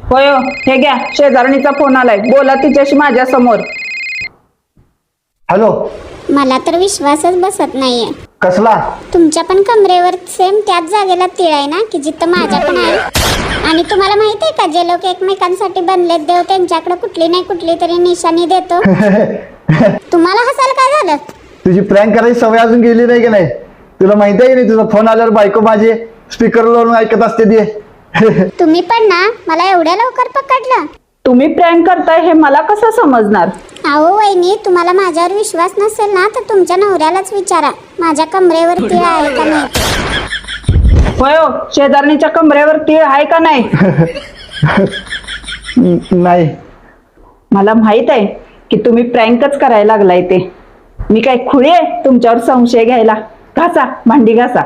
होय हो, हे घ्या शेजारणीचा फोन आलाय, बोला तिच्याशी माझ्या समोर. हॅलो. मला तर विश्वासच बसत नाहीये. कसला? तुमच्या पण कमरेवर सेम त्याच जागेला तीळ आहे ना की जिथं माझ्या पण आहे. आणि तुम्हाला माहित आहे का, जे लोक एकमेकांसाठी बनलेत देव त्यांच्याकडे कुठली नाही कुठली तरी निशाणी देतो. तुम्हाला हसायला काय झालं? तुझी प्रँक करायची सवय अजून गेली नाही की नाही? तुला माहिती आहे की नाही, तुझा फोन आल्यावर बायको माझी स्पीकर लावून ऐकत असते ती. तुम्ही पण ना मला एवढ्या लवकर पकडलं. तुम्ही प्रँक करताय हे मला कसं समजणार? अहो वहिनी, तुम्हाला माझ्यावर विश्वास नसेल ना तर तुमच्या नवऱ्यालाच विचारा माझ्या कमरेवर तीळ आहे का नाही. होय हो, शेजारणीच्या कमरेवर तीळ आहे का नाही? नाही. मला माहित आहे की तुम्ही प्रँकच करायला लागलाय ते. मी काय खुळी आहे तुमच्यावर संशय घ्यायला? घासा भांडी घासा.